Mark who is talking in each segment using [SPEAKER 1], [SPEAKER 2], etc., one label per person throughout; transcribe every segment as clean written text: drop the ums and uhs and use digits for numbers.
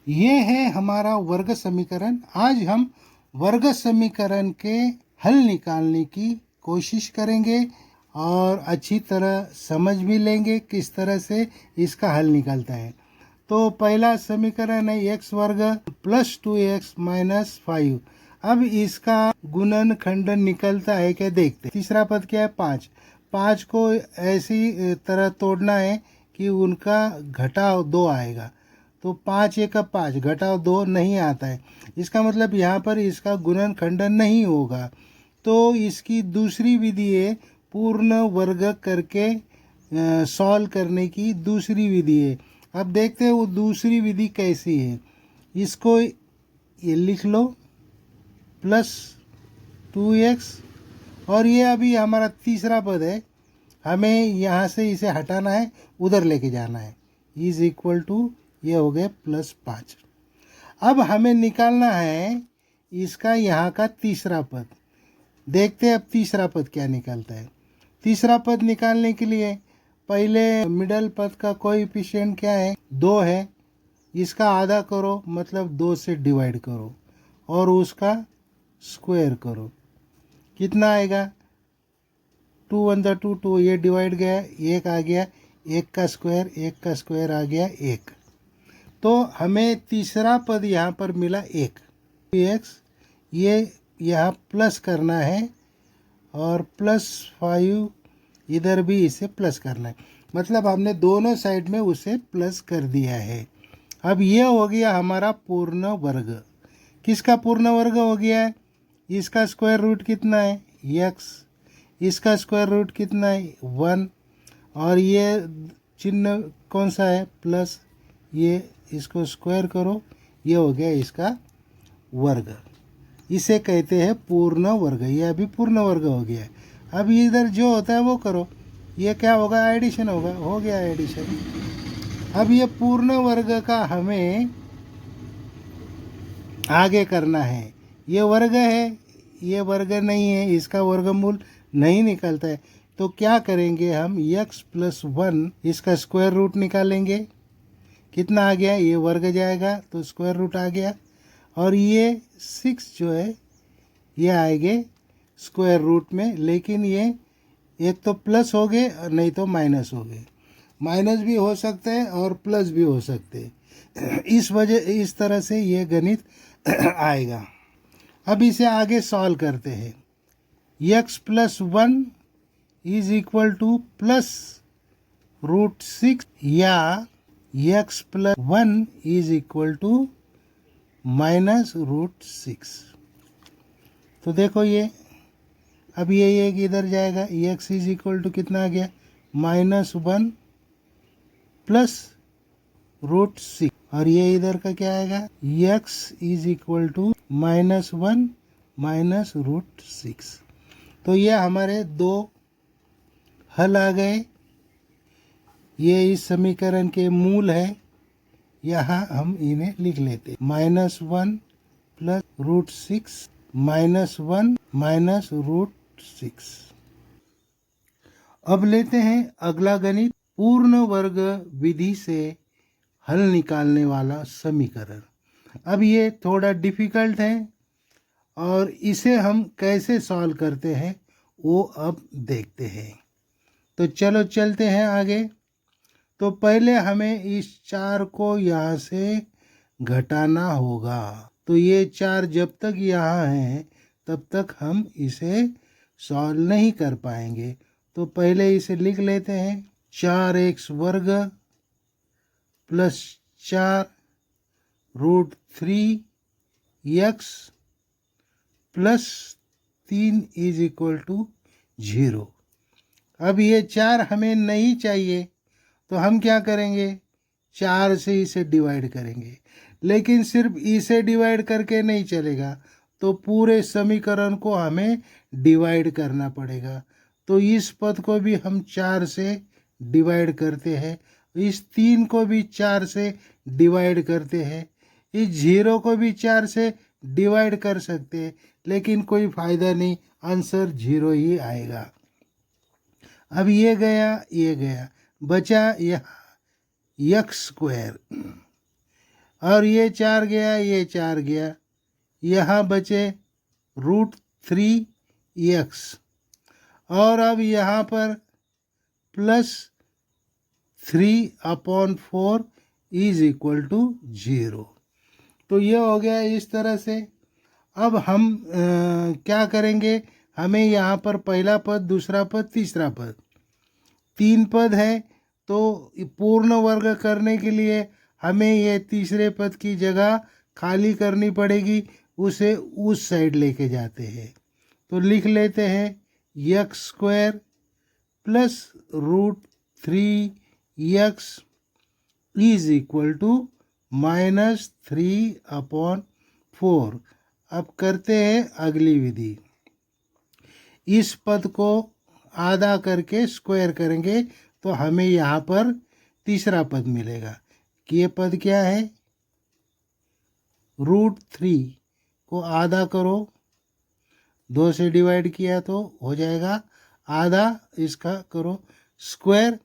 [SPEAKER 1] ये है हमारा वर्ग समीकरण। आज हम वर्ग समीकरण के हल निकालने की कोशिश करेंगे और अच्छी तरह समझ भी लेंगे किस तरह से इसका हल निकलता है। तो पहला समीकरण है एक्स वर्ग प्लस 2x माइनस 5। अब इसका गुणन खंडन निकलता है क्या देखते हैं। तीसरा पद क्या है 5। 5 को ऐसी तरह तोड़ना है कि उनका घटाव 2 आएगा। तो 5 एक 5 घटाव 2 नहीं आता है। इसका मतलब यहाँ पर इसका गुणन खंडन नहीं होगा। तो इसकी दूसरी विधि है पूर्ण वर्ग करके सॉल्व करने की दूसरी विधि है। अब देखते हैं वो दूसरी विधि कैसी है। इसको ये लिख लो प्लस 2x और ये अभी हमारा तीसरा पद है, हमें यहाँ से इसे हटाना है, उधर लेके जाना है। इज इक्वल टू ये हो गए प्लस 5। अब हमें निकालना है इसका यहाँ का तीसरा पद। देखते हैं अब तीसरा पद क्या निकलता है। तीसरा पद निकालने के लिए पहले मिडल पद का कोएफिशिएंट क्या है 2 है। इसका आधा करो मतलब 2 से डिवाइड करो और उसका स्क्वायर करो। कितना आएगा 2 1 2 2, ये डिवाइड गया 1 आ गया, 1 का स्क्वायर आ गया 1। तो हमें तीसरा पद यहाँ पर मिला 1 x। ये यहाँ प्लस करना है और प्लस 5 इधर भी इसे प्लस करना है, मतलब हमने दोनों साइड में उसे प्लस कर दिया है। अब ये हो गया हमारा पूर्ण वर्ग। किसका पूर्ण वर्ग हो गया है? इसका स्क्वायर रूट कितना है x, इसका स्क्वायर रूट कितना है 1 और ये चिन्ह कौन सा है प्लस, ये इसको स्क्वायर करो, ये हो गया इसका वर्ग। इसे कहते हैं पूर्ण वर्ग। ये अभी पूर्ण वर्ग हो गया है। अब इधर जो होता है वो करो, ये क्या होगा एडिशन होगा, हो गया एडिशन। अब ये पूर्ण वर्ग का हमें आगे करना है। ये वर्ग है, ये वर्ग नहीं है, इसका वर्गमूल नहीं निकलता है। तो क्या करेंगे हम x प्लस 1 इसका स्क्वायर रूट निकालेंगे। कितना आ गया, ये वर्ग जाएगा तो स्क्वायर रूट आ गया और ये 6 जो है ये आएंगे स्क्वायर रूट में। लेकिन ये एक तो प्लस हो गए और नहीं तो माइनस हो गए। माइनस भी हो सकते हैं और प्लस भी हो सकते हैं। इस तरह से ये गणित आएगा। अब इसे आगे सॉल्व करते हैं। x plus 1 is equal to plus root 6 या x plus 1 is equal to minus root 6। तो देखो ये अब ये एक इधर जाएगा, x इज इक्वल टू कितना आ गया -1 प्लस रूट 6 और ये इधर का क्या आएगा x is equal to -1 minus root 6। तो ये हमारे दो हल आ गए। ये इस समीकरण के मूल है। यहाँ हम इन्हें लिख लेते -1 प्लस रूट 6 -1 माइनस रूट 6। अब लेते हैं अगला गणित, पूर्ण वर्ग विधि से हल निकालने वाला समीकरण। अब ये थोड़ा डिफिकल्ट है और इसे हम कैसे सॉल्व करते हैं वो अब देखते हैं। तो चलो चलते हैं आगे। तो पहले हमें इस 4 को यहाँ से घटाना होगा। तो ये 4 जब तक यहाँ है तब तक हम इसे सॉल्व नहीं कर पाएंगे। तो पहले इसे लिख लेते हैं 4x वर्ग plus 4 root 3x plus 3 is equal to 0। अब ये 4 हमें नहीं चाहिए तो हम क्या करेंगे 4 से इसे डिवाइड करेंगे। लेकिन सिर्फ इसे डिवाइड करके नहीं चलेगा, तो पूरे समीकरण को हमें डिवाइड करना पड़ेगा। तो इस पद को भी हम 4 से डिवाइड करते हैं, इस 3 को भी 4 से डिवाइड करते हैं, इस 0 को भी 4 से डिवाइड कर सकते हैं, लेकिन कोई फ़ायदा नहीं, आंसर 0 ही आएगा। अब ये गया, बचा यह x स्क्वायर। और ये 4 गया, ये 4 गया, यहाँ बचे √3x। और अब यहाँ पर +3/4 इज इक्वल टू 0। तो ये हो गया इस तरह से। अब हम क्या करेंगे, हमें यहाँ पर पहला पद, दूसरा पद, तीसरा पद, 3 पद है। तो पूर्ण वर्ग करने के लिए हमें ये तीसरे पद की जगह खाली करनी पड़ेगी, उसे उस साइड लेके जाते हैं। तो लिख लेते हैं x² + √3x is equal to -3/4। अब करते हैं अगली विधि। इस पद को आधा करके स्क्वायर करेंगे तो हमें यहाँ पर तीसरा पद मिलेगा। कि ये पद क्या है, √3 को आधा करो, 2 से डिवाइड किया तो हो जाएगा आधा, इसका करो स्क्वायर।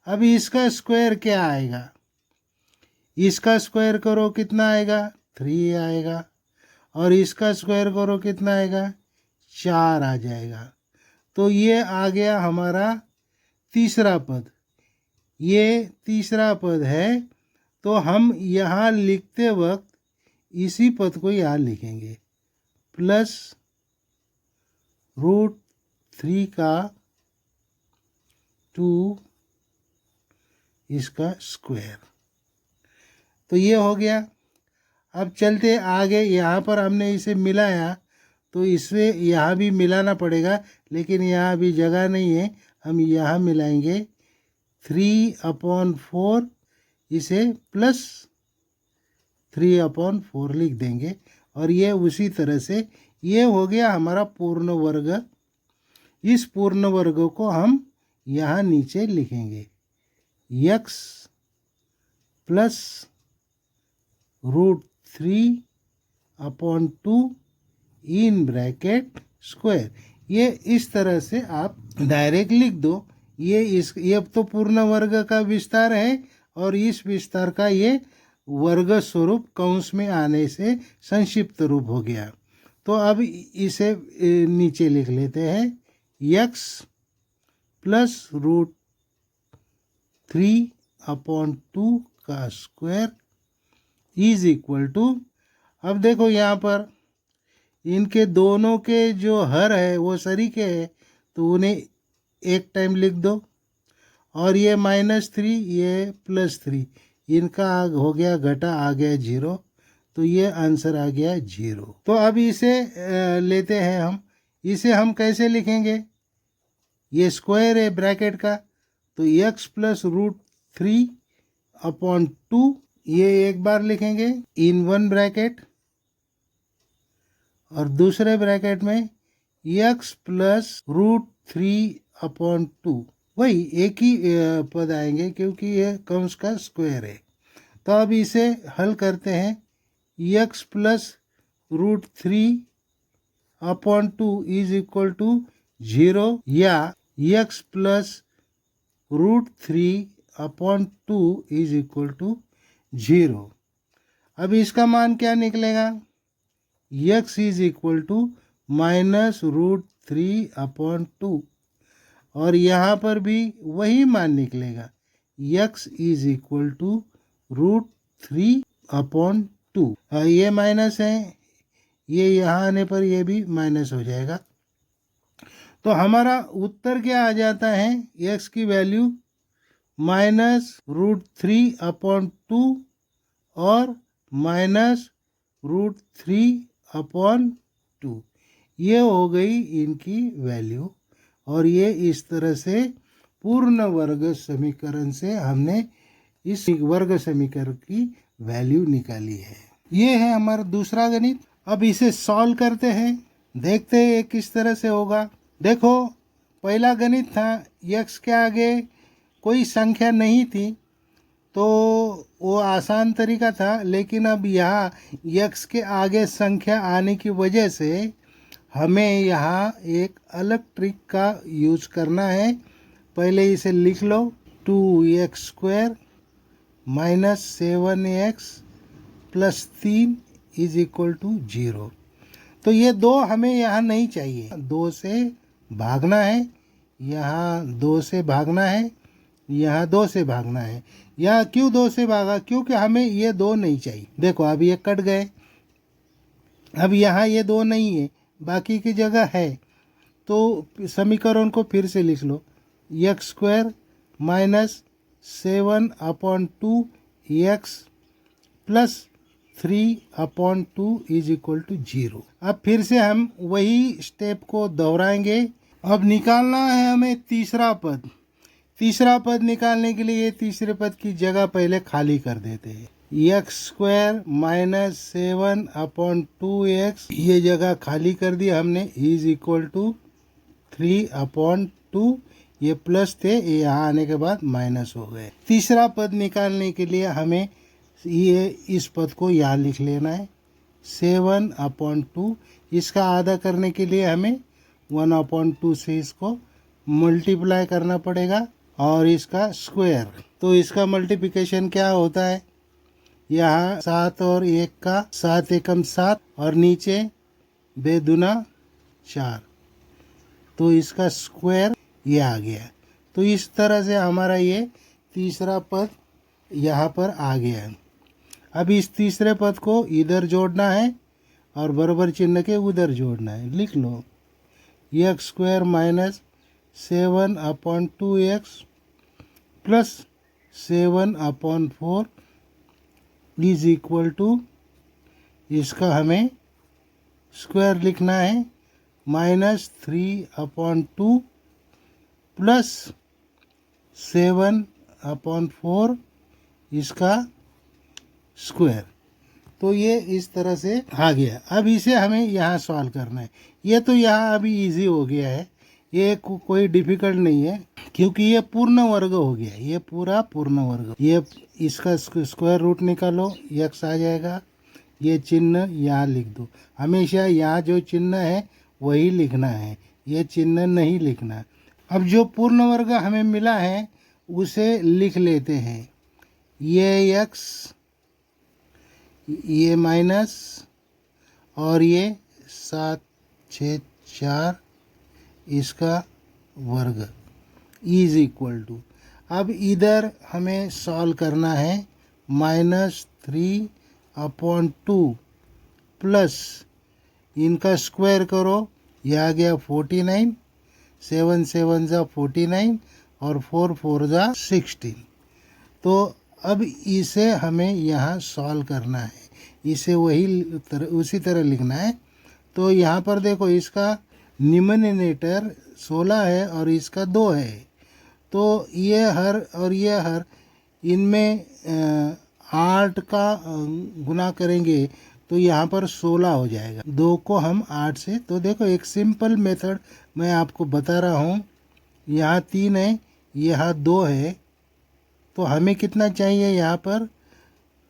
[SPEAKER 1] अब इसका स्क्वायर क्या आएगा, इसका स्क्वायर करो कितना आएगा, 3 आएगा। और इसका स्क्वायर करो कितना आएगा, 4 आ जाएगा। तो ये आ गया हमारा तीसरा पद। ये तीसरा पद है। तो हम यहाँ लिखते वक्त इसी पद को यहाँ लिखेंगे, +√3 का 2 इसका स्क्वायर। तो ये हो गया। अब चलते आगे, यहाँ पर हमने इसे मिलाया तो इसे यहाँ भी मिलाना पड़ेगा, लेकिन यहाँ अभी जगह नहीं है, हम यहाँ मिलाएंगे 3/4, इसे +3/4 लिख देंगे। और ये उसी तरह से ये हो गया हमारा पूर्ण वर्ग। इस पूर्ण वर्ग को हम यहाँ नीचे लिखेंगे, x + √3/2 इन ब्रैकेट स्क्वायर। ये इस तरह से आप डायरेक्ट लिख दो। ये तो पूर्ण वर्ग का विस्तार है और इस विस्तार का ये वर्ग स्वरूप कंस में आने से संक्षिप्त रूप हो गया। तो अब इसे नीचे लिख लेते हैं, x + √3/2 का स्क्वायर इज इक्वल टू। अब देखो यहाँ पर इनके दोनों के जो हर है वो सरीके है, तो उन्हें एक टाइम लिख दो। और ये -3, ये +3, इनका हो गया घटा, आ गया 0। तो ये आंसर आ गया 0। तो अब इसे लेते हैं हम। इसे हम कैसे लिखेंगे, ये स्क्वायर है ब्रैकेट का, तो x + √3/2 ये एक बार लिखेंगे इन वन ब्रैकेट, और दूसरे ब्रैकेट में x + √3/2, वही एक ही पद आएंगे क्योंकि ये कंस का स्क्वायर है। तो अब इसे हल करते हैं, x + √3/2 इज इक्वल टू 0 या x + √3/2 इज इक्वल टू 0। अब इसका मान क्या निकलेगा, x इज इक्वल टू -√3/2, और यहाँ पर भी वही मान निकलेगा, x इज इक्वल टू √3/2। ये माइनस है, ये यहाँ आने पर ये भी माइनस हो जाएगा। तो हमारा उत्तर क्या आ जाता है, x की वैल्यू -√3/2 और -√3/2, ये हो गई इनकी वैल्यू। और ये इस तरह से पूर्ण वर्ग समीकरण से हमने इस वर्ग समीकरण की वैल्यू निकाली है। ये है हमारा दूसरा गणित। अब इसे सॉल्व करते हैं, देखते हैं किस तरह से होगा। देखो, पहला गणित था, x के आगे कोई संख्या नहीं थी तो वो आसान तरीका था, लेकिन अब यहाँ x के आगे संख्या आने की वजह से हमें यहाँ एक अलग ट्रिक का यूज करना है। पहले इसे लिख लो, 2x² - 7x plus 3 is equal to 0। तो ये 2 हमें यहाँ नहीं चाहिए, 2 से भागना है, यहाँ 2 से भागना है, यहाँ 2 से भागना है। यहाँ क्यों 2 से भागा? क्योंकि हमें ये 2 नहीं चाहिए। देखो अब ये कट गए, अब यहाँ ये 2 नहीं है, बाकी की जगह है। तो समीकरण को फिर से लिख लो, x square minus 7/2 x plus 3/2 is equal to 0। अब फिर से हम वही स्टेप को दोहराएंगे। अब निकालना है हमें तीसरा पद। तीसरा पद निकालने के लिए तीसरे पद की जगह पहले खाली कर देते हैं। एक्स स्क्वायर माइनस 7/2 एक्स, ये जगह खाली कर दी हमने, इज इक्वल टू 3/2। ये प्लस थे, ये यहाँ आने के बाद माइनस हो गए। तीसरा पद निकालने के लिए हमें ये इस पद को यहाँ लिख लेना है 7/2। इसका आधा करने के लिए हमें 1/2 से इसको मल्टीप्लाई करना पड़ेगा और इसका स्क्वायर। तो इसका मल्टीप्लिकेशन क्या होता है? यहाँ 7 और 1 का 7 एकम 7 और नीचे बेदुना 4, तो इसका स्क्वायर ये आ गया। तो इस तरह से हमारा ये तीसरा पद यहाँ पर आ गया। अब इस तीसरे पद को इधर जोड़ना है और बराबर चिन्ह के उधर जोड़ना है। लिख लो x square minus 7/2 x plus 7/4 is equal to, इसका हमें स्क्वायर लिखना है माइनस 3/2 प्लस 7/4 इसका स्क्वायर। तो ये इस तरह से आ गया। अब इसे हमें यहाँ सॉल्व करना है। ये तो यहाँ अभी इजी हो गया है, ये कोई डिफिकल्ट नहीं है, क्योंकि ये पूर्ण वर्ग हो गया, ये पूरा पूर्ण वर्ग। ये इसका स्क्वायर रूट निकालो, एक्स आ जाएगा। ये चिन्ह यहाँ लिख दो, हमेशा यहाँ जो चिन्ह है वही लिखना है, ये चिन्ह नहीं लिखना। अब जो पूर्ण वर्ग हमें मिला है उसे लिख लेते हैं। ये एक्स, ये माइनस और ये 7 6 4 इसका वर्ग इज इक्वल टू। अब इधर हमें सॉल्व करना है -3/2 प्लस इनका स्क्वायर करो, यह आ गया 49, 7 7 जा 49 और 4 4 जा 16। तो अब इसे हमें यहाँ सॉल्व करना है, इसे उसी तरह लिखना है। तो यहाँ पर देखो, इसका निम्नरेटर 16 है और इसका 2 है। तो ये हर और ये हर, इनमें 8 का गुना करेंगे तो यहाँ पर 16 हो जाएगा। 2 को हम 8 से, तो देखो एक सिंपल मेथड मैं आपको बता रहा हूँ। यहाँ 3 है, यहाँ 2 है, तो हमें कितना चाहिए यहाँ पर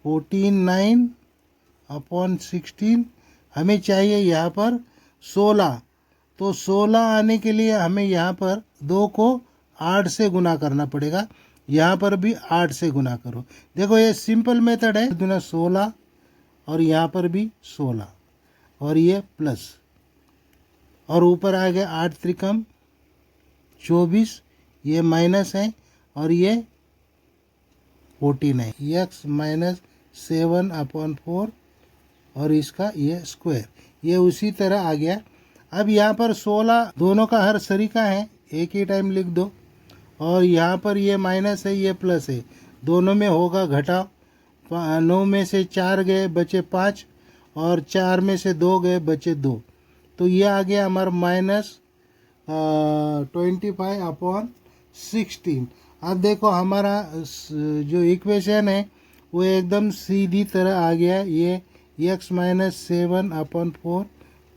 [SPEAKER 1] 49/16 हमें चाहिए यहाँ पर 16। तो 16 आने के लिए हमें यहाँ पर 2 को 8 से गुना करना पड़ेगा। यहाँ पर भी 8 से गुना करो। देखो ये सिंपल मेथड है, गुना 16 और यहाँ पर भी 16 और ये प्लस, और ऊपर आ गया 8 त्रिकम 24, ये माइनस है और ये 49, एक्स माइनस 7/4 और इसका ये स्क्वायर, ये उसी तरह आ गया। अब यहाँ पर 16 दोनों का हर सरीका है, एक ही टाइम लिख दो। और यहाँ पर ये माइनस है, ये प्लस है, दोनों में होगा घटाव। 9 में से 4 गए बचे 5 और 4 में से 2 गए बचे 2। तो ये आ गया हमारा -25/16। अब देखो हमारा जो इक्वेशन है वो एकदम सीधी तरह आ गया। ये x माइनस 7/4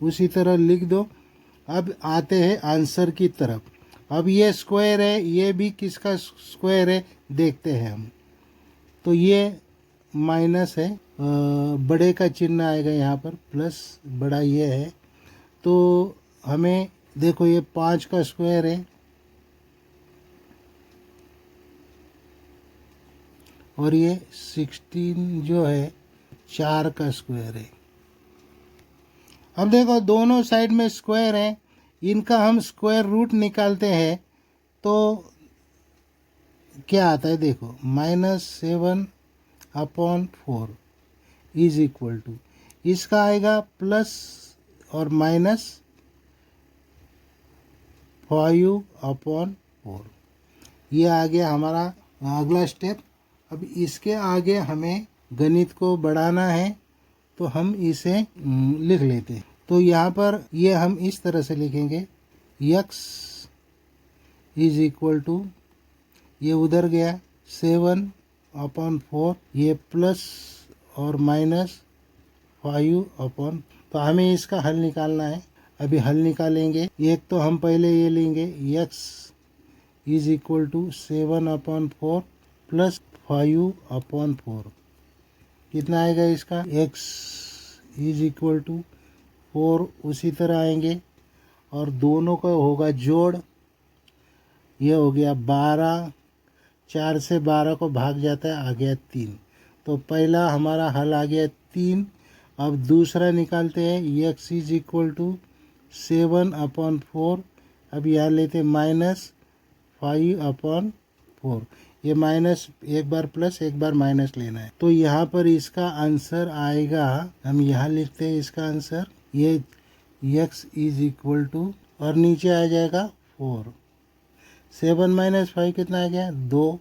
[SPEAKER 1] उसी तरह लिख दो। अब आते हैं आंसर की तरफ। अब ये स्क्वायर है, ये भी किसका स्क्वायर है देखते हैं हम। तो ये माइनस है, बड़े का चिन्ह आएगा यहाँ पर, प्लस बड़ा ये है। तो हमें देखो ये 5 का स्क्वायर है और ये 16 जो है 4 का स्क्वायर है। अब देखो दोनों साइड में स्क्वायर है, इनका हम स्क्वायर रूट निकालते हैं तो क्या आता है, देखो -7/4 इज इक्वल टू, इसका आएगा प्लस और -5/4। ये आ गया हमारा अगला स्टेप। अब इसके आगे हमें गणित को बढ़ाना है तो हम इसे लिख लेते हैं। तो यहाँ पर ये हम इस तरह से लिखेंगे, x इज इक्वल टू, ये उधर गया 7/4, ये प्लस और -5/, तो हमें इसका हल निकालना है। अभी हल निकालेंगे। एक तो हम पहले ये लेंगे, x is equal to 7/4 plus 5/4, कितना आएगा इसका, x इज इक्वल टू 4 उसी तरह आएंगे और दोनों का होगा जोड़, ये हो गया 12, 4 से 12 को भाग जाता है, आ गया 3। तो पहला हमारा हल आ गया 3। अब दूसरा निकालते हैं, x इज इक्वल टू 7/4, अब यहाँ लेते -5/4, ये माइनस एक बार प्लस एक बार माइनस लेना है। तो यहाँ पर इसका आंसर आएगा, हम यहाँ लिखते हैं इसका आंसर, ये x इज इक्वल टू, और नीचे आ जाएगा 4, 7 - 5 कितना आ गया, 2,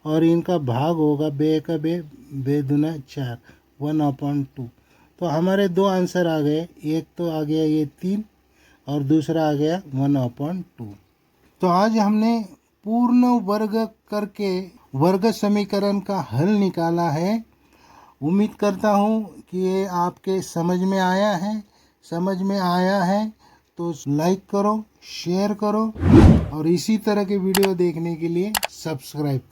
[SPEAKER 1] और इनका भाग होगा बे का बे दूना 4, 1/2। तो हमारे दो आंसर आ गए, एक तो आ गया ये 3 और दूसरा आ गया 1/2। तो आज हमने पूर्ण वर्ग करके वर्ग समीकरण का हल निकाला है। उम्मीद करता हूँ कि ये आपके समझ में आया है। तो लाइक करो, शेयर करो और इसी तरह के वीडियो देखने के लिए सब्सक्राइब करो।